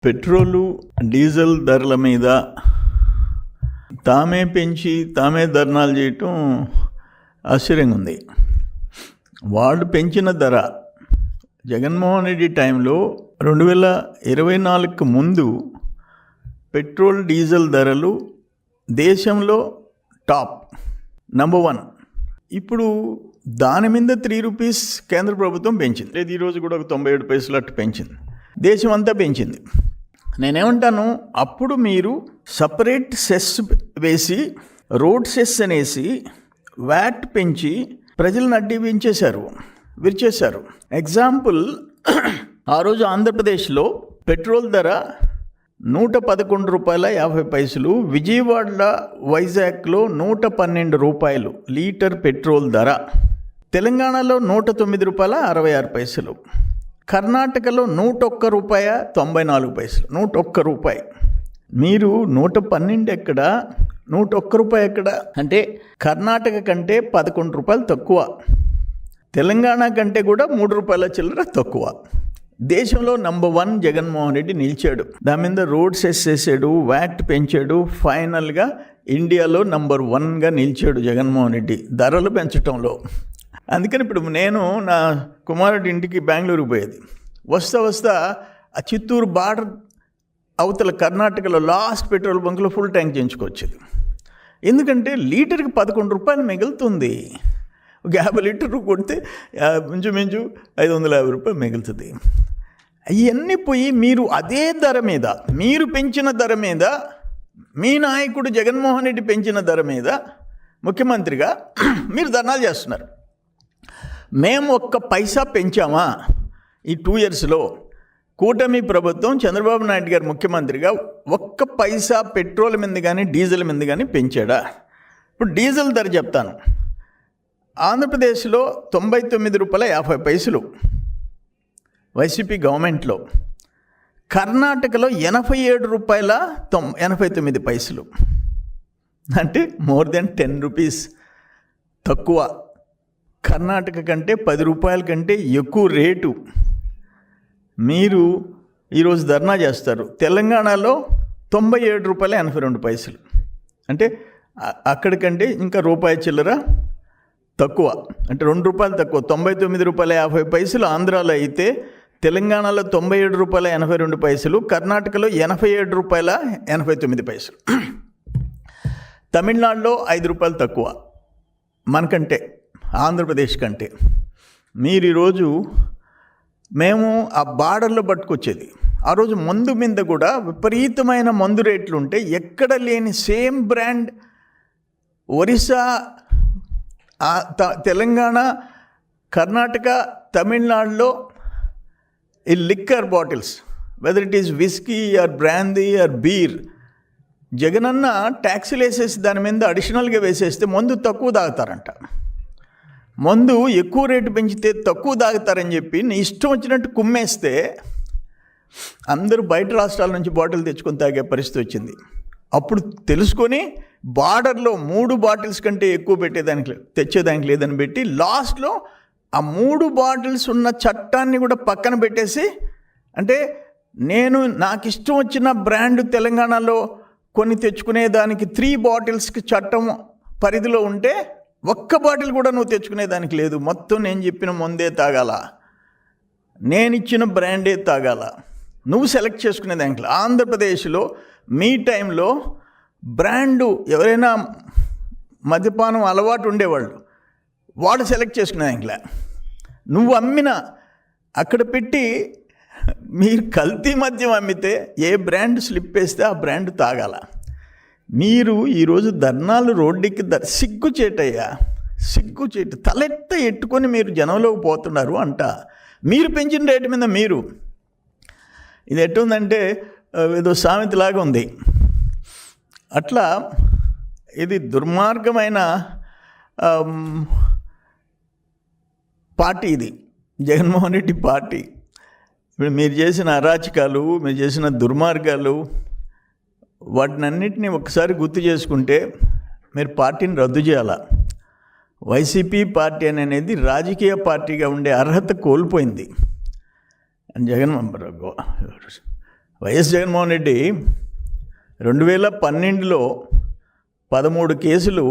Petrol diesel ధరల మీద తామే పెంచి తామే ధర్నాలు చేయటం ఆశ్చర్యంగా ఉంది. వాళ్ళు పెంచిన ధర జగన్మోహన్ రెడ్డి టైంలో 2024కు ముందు పెట్రోల్ డీజిల్ ధరలు దేశంలో టాప్ నంబర్ 1. ఇప్పుడు దాని మీద 3 రూపీస్ కేంద్ర ప్రభుత్వం పెంచింది. లేదు, ఈరోజు కూడా ఒక 97 పైసలు అట్టు పెంచింది. దేశం అంతా పెంచింది. నేనేమంటాను, అప్పుడు మీరు సపరేట్ సెస్ వేసి రోడ్ సెస్ అనేసి వ్యాట్ పెంచి ప్రజలను అడ్డీ విరిచేశారు. ఎగ్జాంపుల్, ఆ రోజు ఆంధ్రప్రదేశ్లో పెట్రోల్ ధర 111 రూపాయల 50 పైసలు, విజయవాడ వైజాగ్లో 112 రూపాయలు లీటర్ పెట్రోల్ ధర, తెలంగాణలో 109 రూపాయల 66 పైసలు, కర్ణాటకలో 101 రూపాయ 94 పైసలు. 101 రూపాయి. మీరు 112 ఎక్కడ, 101 రూపాయి ఎక్కడ అంటే కర్ణాటక కంటే 11 రూపాయలు తక్కువ, తెలంగాణ కంటే కూడా 3 రూపాయల చిల్లర తక్కువ. దేశంలో నంబర్ 1 జగన్మోహన్ రెడ్డి నిలిచాడు. దాని మీద రోడ్ సెస్ చేసాడు, వ్యాట్ పెంచాడు. ఫైనల్గా ఇండియాలో నంబర్ 1గా నిలిచాడు జగన్మోహన్ రెడ్డి ధరలు పెంచడంలో. అందుకని ఇప్పుడు నేను నా కుమారుడి ఇంటికి బెంగళూరుకి పోయేది. వస్తా ఆ చిత్తూరు బార్డర్ అవతల కర్ణాటకలో లాస్ట్ పెట్రోల్ బంక్లో ఫుల్ ట్యాంక్ చేయించుకొచ్చేది. ఎందుకంటే లీటర్కి 11 రూపాయలు మిగులుతుంది. ఒక 50 లీటర్లు కొడితే మించు 550 రూపాయలు మిగులుతుంది. అవన్నీ పోయి మీరు అదే ధర మీద, మీరు పెంచిన ధర మీద, మీ నాయకుడు జగన్మోహన్ రెడ్డి పెంచిన ధర మీద ముఖ్యమంత్రిగా మీరు ధర్నాలు చేస్తున్నారు. మేము 1 పైసా పెంచామా ఈ 2 ఇయర్స్లో? కూటమి ప్రభుత్వం చంద్రబాబు నాయుడు గారు ముఖ్యమంత్రిగా 1 పైసా పెట్రోల్ మీద కానీ డీజిల్ మీద కానీ పెంచాడా? ఇప్పుడు డీజిల్ ధర చెప్తాను. ఆంధ్రప్రదేశ్లో 99 రూపాయల 50 పైసలు వైసీపీ గవర్నమెంట్లో, కర్ణాటకలో 87 రూపాయల 89 పైసలు, అంటే మోర్ దెన్ 10 రూపీస్ తక్కువ. కర్ణాటక కంటే 10 రూపాయల కంటే ఎక్కువ రేటు. మీరు ఈరోజు ధర్నా చేస్తారు. తెలంగాణలో 97 రూపాయల 82 పైసలు, అంటే అక్కడికంటే ఇంకా రూపాయి చిల్లర తక్కువ, అంటే 2 రూపాయలు తక్కువ. 99 రూపాయల 50 పైసలు ఆంధ్రాలో అయితే, తెలంగాణలో 97 రూపాయల 82 పైసలు, కర్ణాటకలో 87 రూపాయల 89 పైసలు. తమిళనాడులో 5 రూపాయలు తక్కువ మనకంటే, ఆంధ్రప్రదేశ్ కంటే. మీరు ఈరోజు మేము ఆ బార్డర్లో పట్టుకొచ్చేది. ఆ రోజు మందు మీద కూడా విపరీతమైన మందు రేట్లు ఉంటే, ఎక్కడ లేని సేమ్ బ్రాండ్ ఒరిస్సా, తెలంగాణ, కర్ణాటక, తమిళనాడులో ఈ liquor bottles, whether it is whisky or brandy or beer, Jagananna ట్యాక్సులు వేసేసి దాని మీద అడిషనల్గా వేసేస్తే మందు తక్కువ తాగుతారంట. మందు ఎక్కువ రేటు పెంచితే తక్కువ తాగుతారని చెప్పి నీ ఇష్టం వచ్చినట్టు కుమ్మేస్తే అందరూ బయట రాష్ట్రాల నుంచి బాటిల్ తెచ్చుకొని తాగే పరిస్థితి వచ్చింది. అప్పుడు తెలుసుకొని బార్డర్లో 3 బాటిల్స్ కంటే ఎక్కువ తెచ్చేదానికి లేదని పెట్టి, లాస్ట్లో ఆ 3 బాటిల్స్ ఉన్న చట్టాన్ని కూడా పక్కన పెట్టేసి, అంటే నాకు ఇష్టం వచ్చిన బ్రాండ్ తెలంగాణలో కొన్ని తెచ్చుకునేదానికి 3 బాటిల్స్కి చట్టం పరిధిలో ఉంటే 1 బాటిల్ కూడా నువ్వు తెచ్చుకునేదానికి లేదు. మొత్తం నేను చెప్పిన మందే తాగాల, నేను ఇచ్చిన బ్రాండే తాగాల, నువ్వు సెలెక్ట్ చేసుకునేదానికి. ఆంధ్రప్రదేశ్లో మీ టైంలో బ్రాండు ఎవరైనా మద్యపానం అలవాటు ఉండేవాళ్ళు, వాడు సెలెక్ట్ చేసుకునేదానికిలే. నువ్వు అమ్మిన అక్కడ పెట్టి మీరు కల్తీ మద్యం అమ్మితే ఏ బ్రాండ్ స్లిప్ వేస్తే ఆ బ్రాండ్ తాగాల. మీరు ఈరోజు ధర్నాలు రోడ్డుకి సిగ్గుచేటయ్యా, సిగ్గుచేటు. తలెత్త ఎట్టుకొని మీరు జనంలోకి పోతున్నారు అంట. మీరు పెంచిన రేటు మీద మీరు, ఇది ఎట్టుందంటే ఏదో సామెతలాగా ఉంది. అట్లా ఇది దుర్మార్గమైన పార్టీ ఇది, జగన్మోహన్ రెడ్డి పార్టీ. ఇప్పుడు మీరు చేసిన అరాచకాలు, మీరు చేసిన దుర్మార్గాలు, వాటినన్నింటినీ ఒకసారి గుర్తు చేసుకుంటే మీరు పార్టీని రద్దు చేయాల. వైసీపీ పార్టీ అనేది రాజకీయ పార్టీగా ఉండే అర్హత కోల్పోయింది. జగన్ వైఎస్ జగన్మోహన్ రెడ్డి 2012లో 13 కేసులు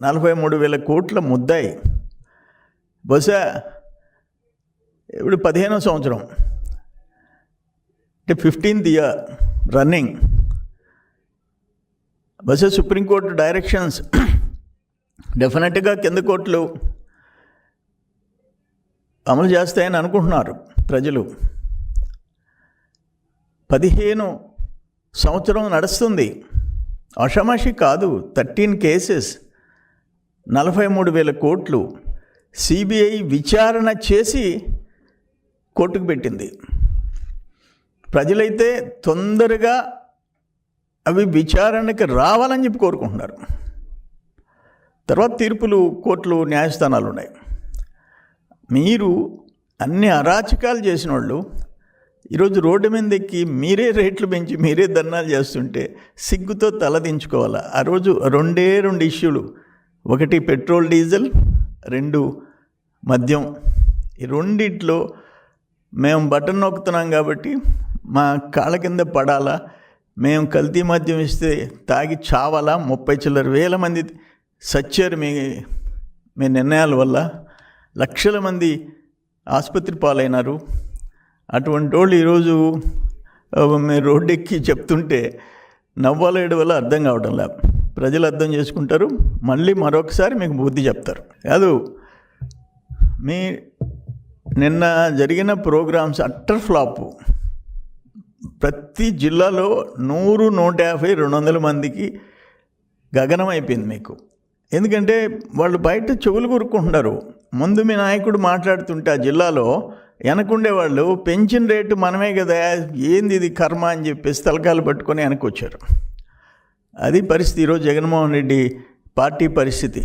43,000 కోట్ల ముద్దాయి. బహుశా ఇప్పుడు 15వ సంవత్సరం, అంటే 15th ఇయర్ రన్నింగ్. బహుశా సుప్రీంకోర్టు డైరెక్షన్స్ డెఫినెట్గా కింద కోర్టులు అమలు చేస్తాయని అనుకుంటున్నారు ప్రజలు. 15 సంవత్సరం నడుస్తుంది, ఆషామాషి కాదు. 13 కేసెస్, 43,000 కోట్లు సిబిఐ విచారణ చేసి కోర్టుకు పెట్టింది. ప్రజలైతే తొందరగా అవి విచారణకి రావాలని చెప్పి కోరుకుంటున్నారు. తర్వాత తీర్పులు, కోర్టులు, న్యాయస్థానాలు ఉన్నాయి. మీరు అన్ని అరాచకాలు చేసిన వాళ్ళు ఈరోజు రోడ్డు మీద ఎక్కి మీరే రేట్లు పెంచి మీరే ధర్నాలు చేస్తుంటే సిగ్గుతో తలదించుకోవాలా? ఆ రోజు 2 ఇష్యూలు, ఒకటి పెట్రోల్ డీజిల్, 2 మద్యం. ఈ రెండిట్లో మేము బటన్ నొక్కుతున్నాం కాబట్టి మా కాళ్ళ కింద పడాలా, మేము కల్తీ మద్యం ఇస్తే తాగి చావాలా? 30 చిల్లర వేల మంది సచ్చారు మీ నిర్ణయాల వల్ల. లక్షల మంది ఆసుపత్రి పాలైనారు. అటువంటి వాళ్ళు ఈరోజు మీరు రోడ్డు ఎక్కి చెప్తుంటే నవ్వాలేడు వల్ల అర్థం కావడం లేదు. ప్రజలు అర్థం చేసుకుంటారు, మళ్ళీ మరొకసారి మీకు బుద్ధి చెప్తారు. కాదు, మీ నిన్న జరిగిన ప్రోగ్రామ్స్ అట్టర్ ఫ్లాపు. ప్రతి జిల్లాలో 100, 150, 200 మందికి గగనం అయిపోయింది మీకు. ఎందుకంటే వాళ్ళు బయట చెవులు కొరుక్కుంటున్నారు. ముందు మీ నాయకుడు మాట్లాడుతుంటే ఆ జిల్లాలో వెనకుండేవాళ్ళు పెన్షన్ రేటు మనమే కదా, ఏంది ఇది కర్మ అని చెప్పేసి తలకాలు పట్టుకొని వెనక్కి వచ్చారు. అది పరిస్థితి ఈరోజు జగన్మోహన్ రెడ్డి పార్టీ పరిస్థితి.